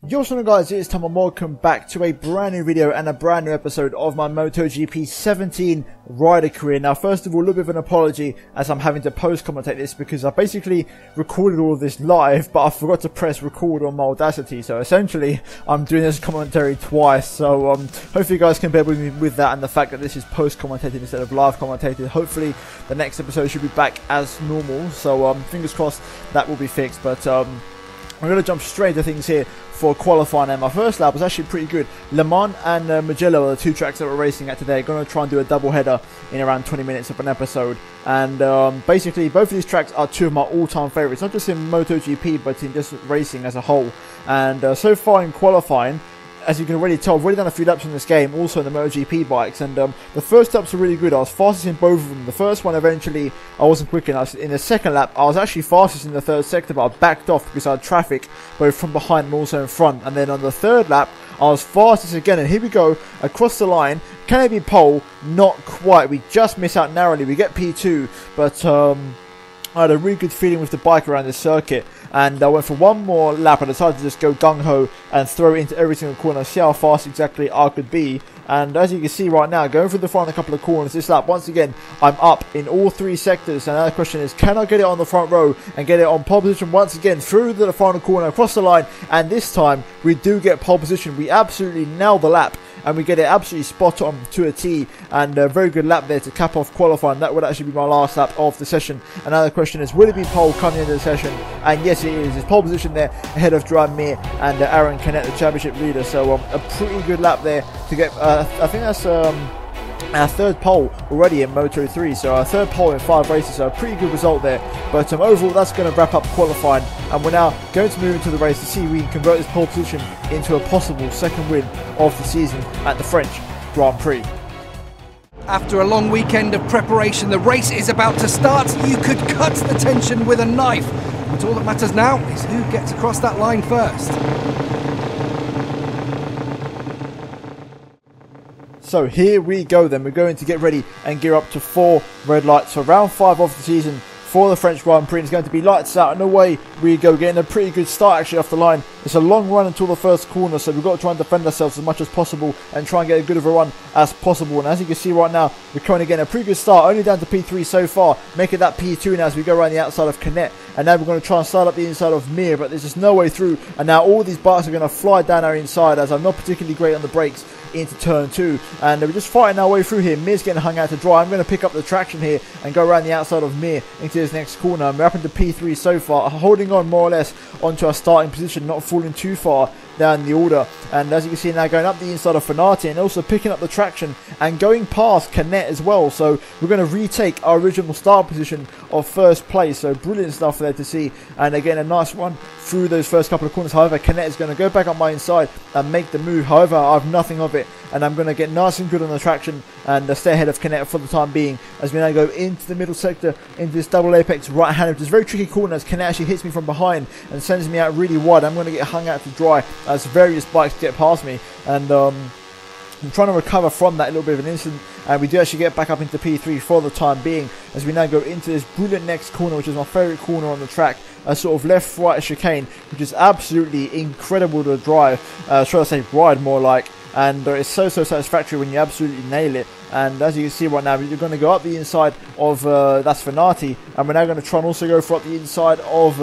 Yo, what's up guys, it's Tom and welcome back to a brand new video and a brand new episode of my MotoGP 17 rider career. Now first of all, a little bit of an apology as I'm having to post-commentate this because I basically recorded all of this live but I forgot to press record on my Audacity, so essentially I'm doing this commentary twice. So hopefully you guys can bear with me with that and the fact that this is post-commentated instead of live commentated. Hopefully the next episode should be back as normal, so fingers crossed that will be fixed. But I'm going to jump straight into things here for qualifying, and my first lap was actually pretty good. Le Mans and Mugello are the two tracks that we're racing at today. Going to try and do a double header in around 20 minutes of an episode, and basically both of these tracks are two of my all-time favourites, not just in MotoGP but in just racing as a whole. And so far in qualifying, as you can already tell, I've already done a few laps in this game, also in the MotoGP bikes, and the first laps were really good. I was fastest in both of them. The first one, eventually, I wasn't quick enough. In the second lap, I was actually fastest in the third sector, but I backed off because I had traffic, both from behind and also in front. And then on the third lap, I was fastest again, and here we go, across the line. Can it be pole? Not quite. We just miss out narrowly. We get P2, but I had a really good feeling with the bike around this circuit, and I went for one more lap. I decided to just go gung-ho and throw it into every single corner, see how fast exactly I could be. And as you can see right now, going through the front a couple of corners this lap, once again, I'm up in all three sectors. And now the question is, can I get it on the front row and get it on pole position once again through the final corner, across the line? And this time, we do get pole position. We absolutely nail the lap, and we get it absolutely spot on to a T, and a very good lap there to cap off qualifying. That would actually be my last lap of the session. And now the question is, will it be pole coming into the session? And yes, it is. It's pole position there ahead of Dry Mir and Aaron Canet, the championship leader. So a pretty good lap there to get, I think that's our third pole already in Moto 3, so our third pole in 5 races, so a pretty good result there. But overall, that's going to wrap up qualifying, and we're now going to move into the race to see if we can convert this pole position into a possible second win of the season at the French Grand Prix. After a long weekend of preparation, the race is about to start. You could cut the tension with a knife, but all that matters now is who gets across that line first. So here we go then, we're going to get ready and gear up to 4 red lights for round 5 of the season for the French Grand Prix. It's going to be lights out and away we go, getting a pretty good start actually off the line. It's a long run until the first corner, so we've got to try and defend ourselves as much as possible and try and get as good of a run as possible. And as you can see right now, we're currently getting a pretty good start, only down to P3 so far, making that P2 now as we go around the outside of Canet. And now we're going to try and start up the inside of Mir, but there's just no way through. And now all these bikes are going to fly down our inside as I'm not particularly great on the brakes into turn 2, and we're just fighting our way through here. Mir's getting hung out to dry. I'm going to pick up the traction here and go around the outside of Mir into this next corner. And we're up into P3 so far, holding on more or less onto our starting position, not falling too far down the order. And as you can see now, going up the inside of Fanati and also picking up the traction and going past Canet as well. So we're going to retake our original start position of first place. So brilliant stuff there to see, and again a nice run through those first couple of corners. However, Canet is going to go back up my inside and make the move. However, I have nothing of it, and I'm going to get nice and good on the traction and stay ahead of Canet for the time being as we now go into the middle sector into this double apex right hand, which is a very tricky corner as Canet actually hits me from behind and sends me out really wide. I'm going to get hung out to dry as various bikes get past me, and I'm trying to recover from that little bit of an incident, and we do actually get back up into P3 for the time being as we now go into this brilliant next corner, which is my favourite corner on the track, a sort of left-right chicane, which is absolutely incredible to drive, should I say ride more like, and it's so satisfactory when you absolutely nail it. And as you can see right now, you're going to go up the inside of that's Fanati, and we're now going to try and also go for up the inside of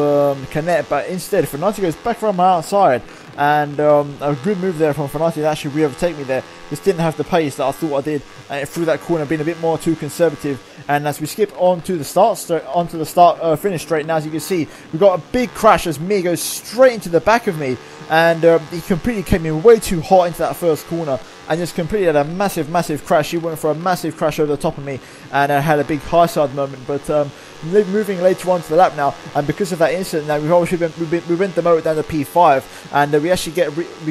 Canet, but instead Fanati goes back around my outside, and a good move there from Fanati to actually re-overtake me there. Just didn't have the pace that I thought I did through that corner, being a bit more too conservative. And as we skip onto the finish straight now, as you can see, we've got a big crash as Mir goes straight into the back of me, and he completely came in way too hot into that first corner and just completely had a massive crash. He went for a massive crash over the top of me, and I had a big high side moment. But moving later on to the lap now, and because of that incident now, we went the motor down to P5, and we actually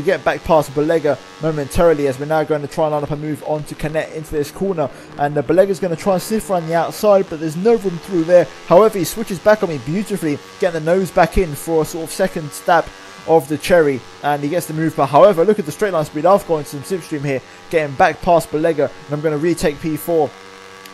get back past Balega momentarily as we're now going to try and line up a move onto Canet into this corner. And Balega's going to try and sniff around the outside, but there's no room through there. However, he switches back on me beautifully, getting the nose back in for a sort of second stab of the cherry, and he gets the move. But however, look at the straight line speed I've got into some slipstream here, getting back past Balega, and I'm going to retake P4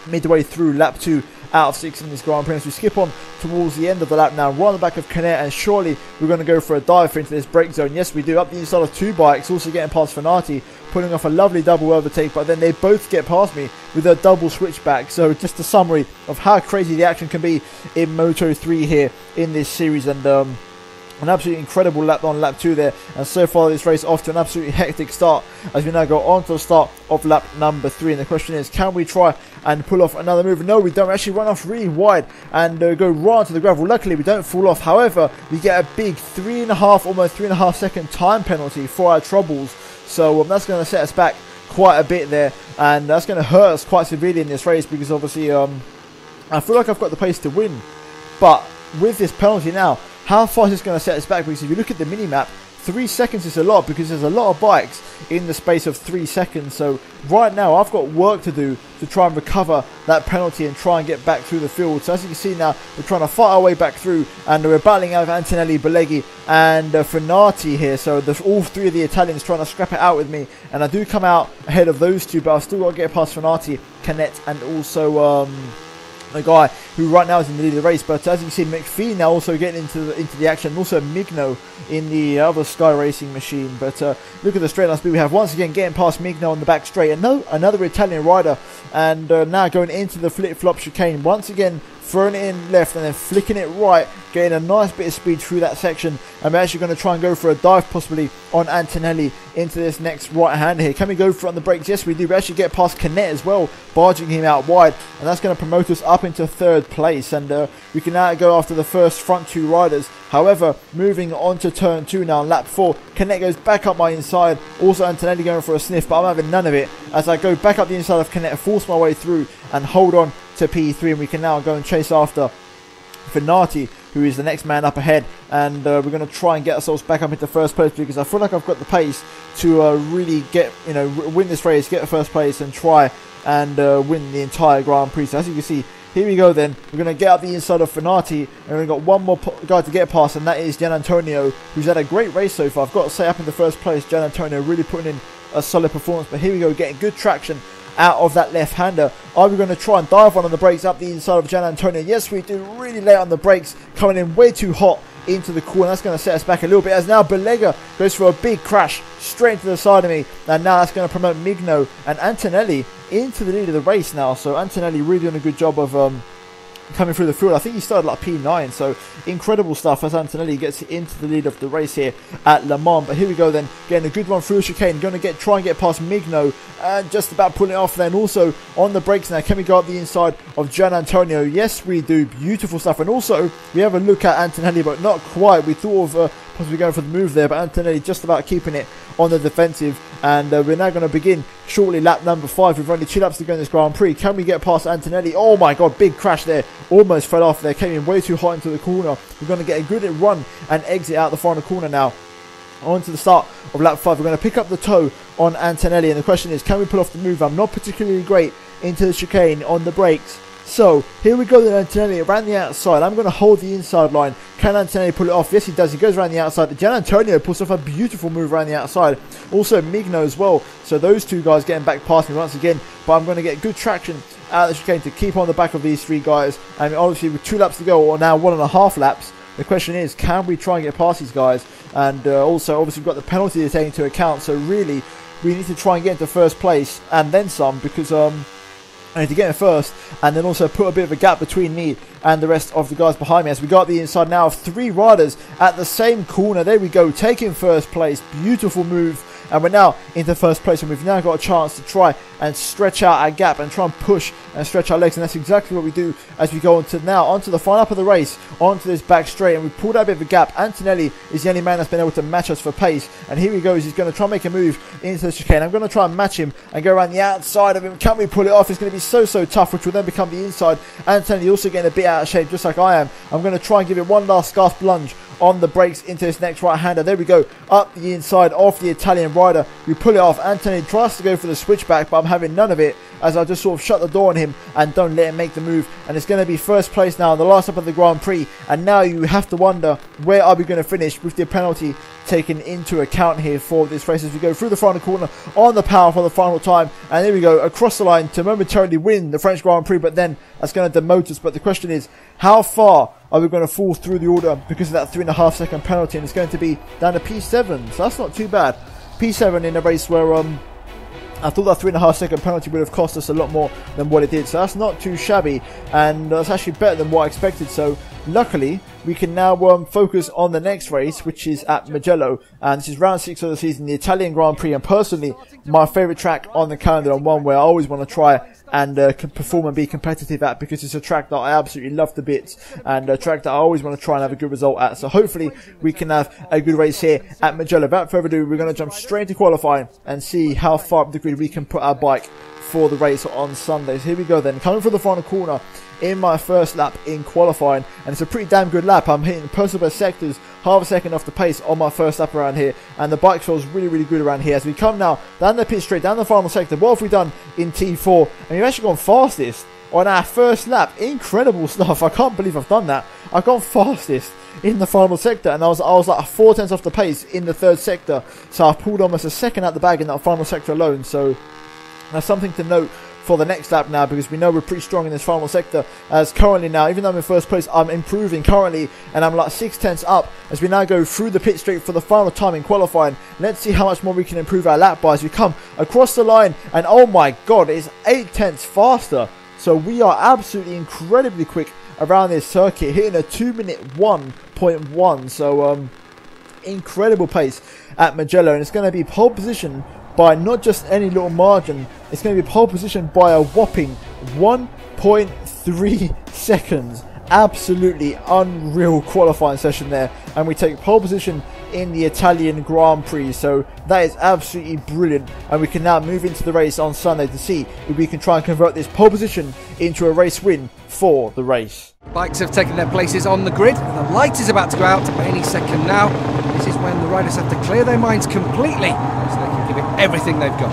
midway through lap 2 out of 6 in this Grand Prix. As we skip on towards the end of the lap now, right on the back of Canet, and surely we're going to go for a dive into this brake zone. Yes, we do, up the inside of 2 bikes, also getting past Fenati, pulling off a lovely double overtake, but then they both get past me with a double switchback. So just a summary of how crazy the action can be in Moto3 here in this series, and an absolutely incredible lap on lap 2 there, and so far this race off to an absolutely hectic start as we now go on to the start of lap number 3. And the question is, can we try and pull off another move? No, we don't. We actually run off really wide and go right onto the gravel. Luckily we don't fall off. However, we get a big 3.5, almost 3.5 second time penalty for our troubles, so that's going to set us back quite a bit there, and that's going to hurt us quite severely in this race, because obviously I feel like I've got the pace to win, but with this penalty now, how far is this going to set us back? Because if you look at the mini-map, 3 seconds is a lot, because there's a lot of bikes in the space of 3 seconds. So right now I've got work to do to try and recover that penalty and try and get back through the field. So as you can see now, we're trying to fight our way back through, and we're battling out of Antonelli, Beleghi and Fenati here. So there's all 3 of the Italians trying to scrap it out with me, and I do come out ahead of those 2, but I've still got to get past Fenati, Canet, and also the guy who right now is in the lead of the race. But as you can see, McPhee now also getting into the action, and also Migno in the other Sky Racing machine. But look at the straight line speed we have once again, getting past Migno on the back straight, and no, another Italian rider, and now going into the flip-flop chicane once again, throwing it in left and then flicking it right, getting a nice bit of speed through that section. I'm actually going to try and go for a dive possibly on Antonelli into this next right hand here. Can we go for it on the brakes? Yes, we do. We actually get past Canet as well, barging him out wide, and that's going to promote us up into 3rd place, and we can now go after the first front 2 riders. However, moving on to turn 2 now, lap 4, Canet goes back up my inside, also Antonelli going for a sniff, but I'm having none of it as I go back up the inside of Canet, force my way through and hold on to P3, and we can now go and chase after Fenati, who is the next man up ahead, and we're going to try and get ourselves back up into 1st place, because I feel like I've got the pace to really get, win this race, get 1st place, and try and win the entire Grand Prix. So as you can see, here we go then, we're going to get up the inside of Fenati, and we've got one more guy to get past, and that is Gian Antonio, who's had a great race so far. I've got to say, up in the 1st place, Gian Antonio really putting in a solid performance. But here we go, getting good traction out of that left-hander. Are we going to try and dive on the brakes up the inside of Gian Antonio? Yes, we do. Really late on the brakes, coming in way too hot into the corner. That's going to set us back a little bit, as now Belega goes for a big crash straight to the side of me, and now that's going to promote Migno and Antonelli into the lead of the race now. So Antonelli really doing a good job of coming through the field. I think he started like P9, so incredible stuff as Antonelli gets into the lead of the race here at Le Mans. But here we go then, getting a good one through the chicane, going to try and get past Migno, and just about pulling it off. Then also on the brakes now, can we go up the inside of Gian Antonio? Yes, we do. Beautiful stuff. And also we have a look at Antonelli, but not quite. We thought of possibly going for the move there, but Antonelli just about keeping it on the defensive. And we're now going to begin shortly lap number 5. We've only 2 laps to go in this Grand Prix. Can we get past Antonelli? Oh my god, big crash there, almost fell off there, came in way too hot into the corner. We're going to get a good run and exit out the final corner now. On to the start of lap 5. We're going to pick up the toe on Antonelli, and the question is, can we pull off the move? I'm not particularly great into the chicane on the brakes. So here we go then, Antonelli around the outside. I'm going to hold the inside line. Can Antonelli pull it off? Yes, he does. He goes around the outside. Gian Antonio pulls off a beautiful move around the outside. Also Migno as well. So those 2 guys getting back past me once again. But I'm going to get good traction out of the chicane to keep on the back of these 3 guys. And obviously with 2 laps to go, or now 1.5 laps, the question is, can we try and get past these guys? And also obviously we've got the penalty to take into account. So really we need to try and get into 1st place and then some, because I need to get in first, and then also put a bit of a gap between me and the rest of the guys behind me, as we got the inside now of 3 riders at the same corner. There we go, taking 1st place. Beautiful move, and we're now into 1st place, and we've now got a chance to try and stretch out our gap and try and push and stretch our legs, and that's exactly what we do as we go onto the final lap of the race, onto this back straight, and we pulled out a bit of a gap. Antonelli is the only man that's been able to match us for pace, and here he goes. He's going to try and make a move into the chicane. I'm going to try and match him and go around the outside of him. Can we pull it off? It's going to be so tough, which will then become the inside. Antonelli also getting a bit out of shape, just like I am. I'm going to try and give it one last gasp lunge on the brakes into this next right-hander. There we go, up the inside of the Italian rider. We pull it off. Anthony tries to go for the switchback, but I'm having none of it as I just sort of shut the door on him and don't let him make the move. And it's going to be first place now, the last lap of the Grand Prix. And now you have to wonder, where are we going to finish with the penalty taken into account here for this race as we go through the final corner on the power for the final time. And there we go, across the line to momentarily win the French Grand Prix, but then that's going to demote us. But the question is, how far are we going to fall through the order because of that 3.5 second penalty? And it's going to be down to P7, so that's not too bad. P7 in a race where I thought that 3.5 second penalty would have cost us a lot more than what it did, so that's not too shabby, and that's actually better than what I expected. So luckily we can now focus on the next race, which is at Mugello, and this is round 6 of the season, the Italian Grand Prix, and personally my favourite track on the calendar, and one where I always want to try and can perform and be competitive at, because it's a track that I absolutely love to bits, and a track that I always want to try and have a good result at. So hopefully we can have a good race here at Mugello. Without further ado, we're going to jump straight into qualifying and see how far up the grid we can put our bike for the race on Sunday. So here we go then, coming for the final corner in my first lap in qualifying, and it's a pretty damn good lap. I'm hitting personal best sectors, half a second off the pace on my first lap around here, and the bike feels really good around here. As we come now down the pit straight, down the final sector, what have we done in T4? And we've actually gone fastest on our first lap. Incredible stuff. I can't believe I've done that. I've gone fastest in the final sector, and I was like 4 tenths off the pace in the third sector, so I've pulled almost a second out the bag in that final sector alone. So that's something to note for the next lap now, because we know we're pretty strong in this final sector. As currently now, even though I'm in first place, I'm improving currently, and I'm like 6 tenths up as we now go through the pit straight for the final time in qualifying. Let's see how much more we can improve our lap by as we come across the line, and oh my god, it's 8 tenths faster. So we are absolutely incredibly quick around this circuit, hitting a 2-minute 1.1. So incredible pace at Mugello, and it's going to be pole position by not just any little margin, it's going to be pole position by a whopping 1.3 seconds. Absolutely unreal qualifying session there, and we take pole position in the Italian Grand Prix, so that is absolutely brilliant. And we can now move into the race on Sunday to see if we can try and convert this pole position into a race win for the race. Bikes have taken their places on the grid, and the light is about to go out any second now. This is when the riders have to clear their minds completely so they can give it everything they've got.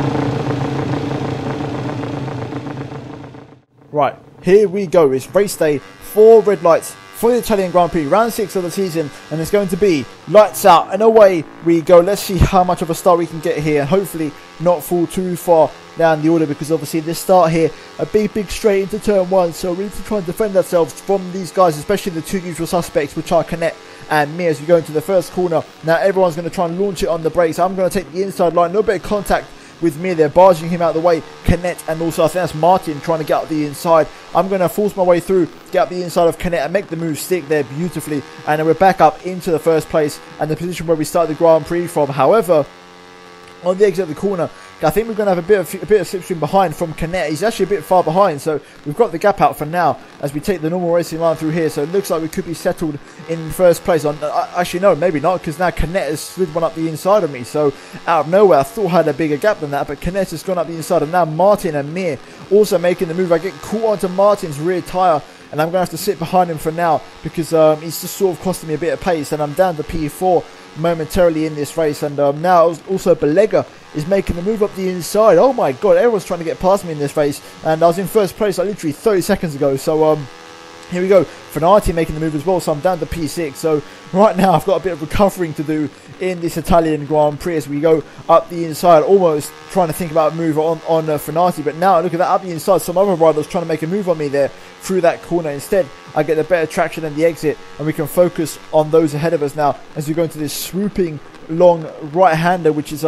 Right, here we go. It's race day, 4 red lights for the Italian Grand Prix, round 6 of the season, and it's going to be lights out and away we go. Let's see how much of a start we can get here, and hopefully not fall too far down the order, because obviously this start here, a big straight into turn 1, so we need to try and defend ourselves from these guys, especially the 2 usual suspects, which are Canet and me, as we go into the first corner. Now everyone's going to try and launch it on the brakes. I'm going to take the inside line, a little bit of contact with me there, barging him out of the way, Canet, and also I think that's Martin trying to get up the inside. I'm going to force my way through, get up the inside of Canet and make the move stick there beautifully, and then we're back up into the first place and the position where we started the Grand Prix from. However, on the exit of the corner, I think we're going to have a bit of slipstream behind from Canet. He's actually a bit far behind, so we've got the gap out for now as we take the normal racing line through here. So it looks like we could be settled in first place. Actually, no, maybe not, because now Canet has slid one up the inside of me. So out of nowhere, I thought I had a bigger gap than that, but Canet has gone up the inside, and now Martin and Mir also making the move. I get caught onto Martin's rear tyre, and I'm going to have to sit behind him for now, because he's just sort of costing me a bit of pace, and I'm down to P4 momentarily in this race. And now also Belega is making the move up the inside. Oh my god, everyone's trying to get past me in this race, and I was in first place like literally 30 seconds ago. So here we go, Fenati making the move as well, so I'm down to P6. So right now I've got a bit of recovering to do in this Italian Grand Prix as we go up the inside, almost trying to think about a move on Fenati, but now look at that, up the inside, some other riders trying to make a move on me there through that corner. Instead, I get the better traction than the exit, and we can focus on those ahead of us now as we go into this swooping long right-hander, which is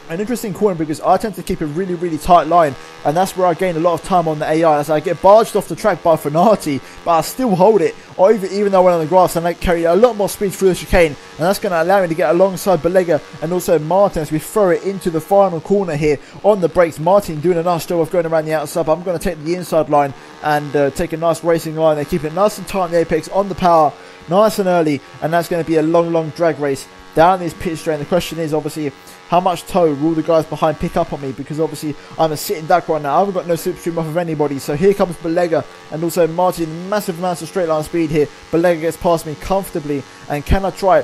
an interesting corner, because I tend to keep a really tight line, and that's where I gain a lot of time on the AI as I get barged off the track by Fenati, but I still hold it, or even though I went on the grass, and I carry a lot more speed through the chicane, and that's going to allow me to get alongside Belega and also Martin as we throw it into the final corner here on the brakes. Martin doing a nice job of going around the outside, but I'm going to take the inside line and take a nice racing line there, keeping it nice and tight in the apex on the power, nice and early, and that's going to be a long drag race down this pit straight. And the question is obviously how much toe will the guys behind pick up on me, because obviously I'm a sitting duck right now. I haven't got no slipstream off of anybody. So here comes Ballega and also Martin, massive amounts of straight line speed here. Ballega gets past me comfortably, and can I try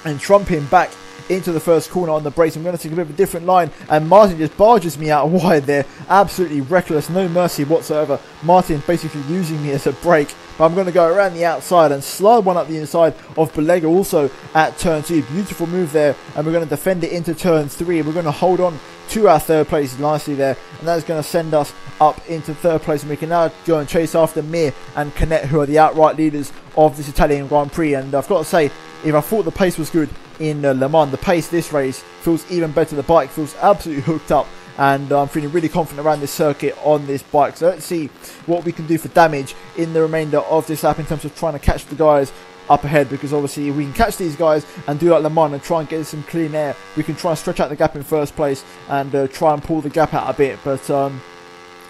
and trump him back into the first corner on the brakes? I'm going to take a bit of a different line, and Martin just barges me out wide there. Absolutely reckless, no mercy whatsoever. Martin basically using me as a brake, but I'm going to go around the outside and slide one up the inside of Ballega also at turn 2. Beautiful move there, and we're going to defend it into turn 3. We're going to hold on to our third place nicely there, and that's going to send us up into third place, and we can now go and chase after Mir and Canet, who are the outright leaders of this Italian Grand Prix. And I've got to say, if I thought the pace was good in Le Mans, the pace this race feels even better. The bike feels absolutely hooked up, and I'm feeling really confident around this circuit on this bike. So let's see what we can do for damage in the remainder of this lap in terms of trying to catch the guys up ahead, because obviously if we can catch these guys and do like Le Mans and try and get some clean air, we can try and stretch out the gap in first place and try and pull the gap out a bit. But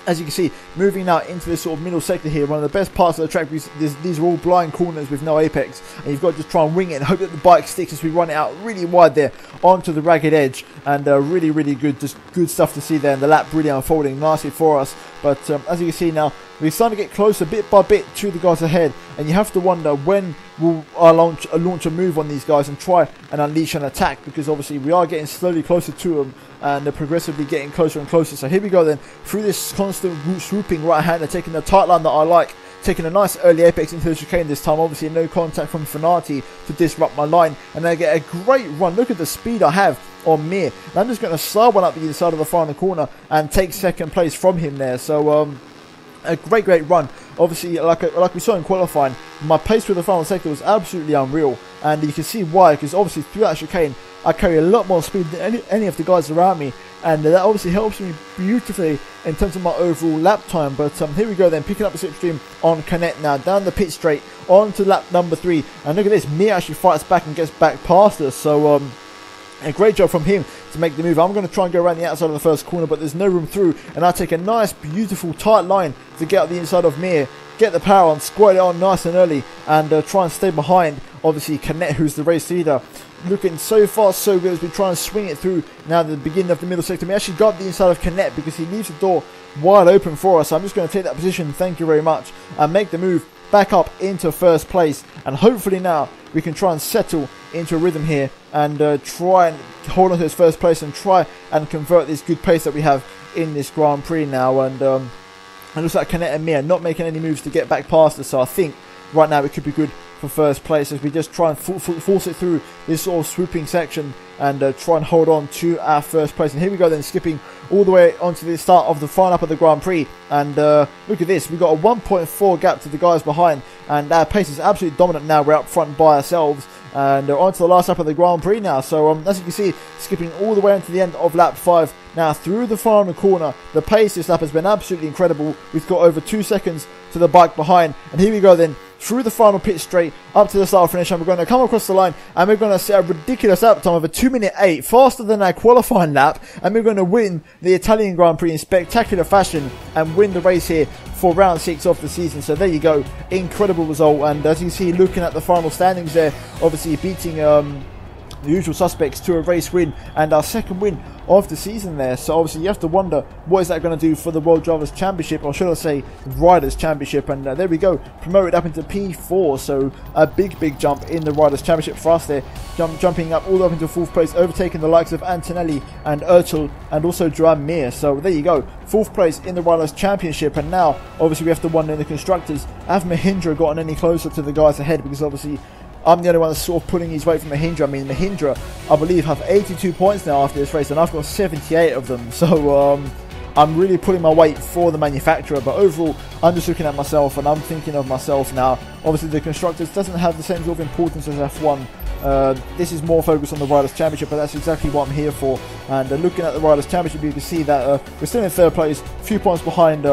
as you can see, moving now into this sort of middle sector here, one of the best parts of the track, because these are all blind corners with no apex, and you've got to just try and wing it and hope that the bike sticks as we run it out really wide there onto the ragged edge. And really good, just good stuff to see there, and the lap really unfolding nicely for us. But as you can see now, we're starting to get closer bit by bit to the guys ahead, and you have to wonder when will I launch a move on these guys and try and unleash an attack, because obviously we are getting slowly closer to them, and they're progressively getting closer and closer. So here we go then, through this constant swooping right hander, taking the tight line that I like, taking a nice early apex into the chicane this time. Obviously no contact from Fanati to disrupt my line, and I get a great run. Look at the speed I have on Mir, and I'm just going to slide one up the inside of the final corner and take second place from him there. So a great run. Obviously, like we saw in qualifying, my pace through the final sector was absolutely unreal, and you can see why, because obviously through that chicane I carry a lot more speed than any of the guys around me, and that obviously helps me beautifully in terms of my overall lap time. But here we go then, picking up the slipstream on Canet now, down the pit straight onto lap number 3, and look at this, Mir actually fights back and gets back past us. So a great job from him to make the move. I'm going to try and go around the outside of the first corner, but there's no room through, and I take a nice beautiful tight line to get up the inside of Mir, get the power on, square it on nice and early, and try and stay behind obviously Canet, who's the race leader. Looking so far so good as we try and swing it through now at the beginning of the middle sector. We actually got the inside of Canet because he leaves the door wide open for us. So I'm just going to take that position, thank you very much, and make the move back up into first place, and hopefully now we can try and settle into a rhythm here and try and hold on to this first place and try and convert this good pace that we have in this Grand Prix now. And it looks like Canet and Mir not making any moves to get back past us, so I think right now it could be good for first place as we just try and force it through this sort of swooping section and try and hold on to our first place. And here we go then, skipping all the way onto the start of the final lap of the Grand Prix, and look at this, we've got a 1.4 gap to the guys behind, and our pace is absolutely dominant now. We're up front by ourselves, and on to the last lap of the Grand Prix now. So as you can see, skipping all the way into the end of lap 5 now through the final corner. The pace this lap has been absolutely incredible. We've got over 2 seconds to the bike behind, and here we go then through the final pit straight up to the start finish, and we're going to come across the line and we're going to set a ridiculous lap time of a 2:08, faster than our qualifying lap, and we're going to win the Italian Grand Prix in spectacular fashion and win the race here for round 6 of the season. So there you go, incredible result. And as you see, looking at the final standings there, obviously beating the usual suspects to a race win and our second win of the season there. So obviously you have to wonder, what is that going to do for the World Drivers' Championship, or should I say Riders' Championship? And there we go, promoted up into P4, so a big jump in the Riders' Championship for us there, jumping up all the way up into 4th place, overtaking the likes of Antonelli and Ertel and also Joan Mir. So there you go, 4th place in the Riders' Championship. And now obviously we have to wonder in the Constructors, have Mahindra gotten any closer to the guys ahead? Because obviously I'm the only one that's sort of pulling his weight from Mahindra. I mean, Mahindra, I believe, have 82 points now after this race, and I've got 78 of them. So I'm really pulling my weight for the manufacturer. But overall, I'm just looking at myself and I'm thinking of myself now. Obviously, the Constructors doesn't have the same sort of importance as F1. This is more focused on the Riders' Championship, but that's exactly what I'm here for. And looking at the Riders' Championship, you can see that we're still in 3rd place, a few points behind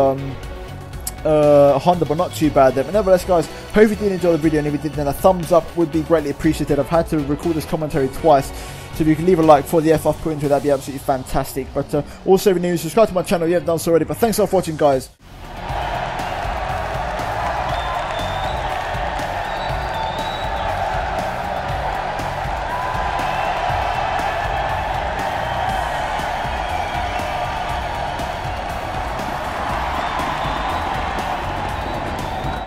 Honda, but not too bad there. But nevertheless, guys, hope you did enjoy the video, and if you did, then a thumbs up would be greatly appreciated. I've had to record this commentary twice, so if you can leave a like for the F I've put into it, that'd be absolutely fantastic. But also, if you're new, subscribe to my channel if you haven't done so already. But thanks a lot for watching, guys.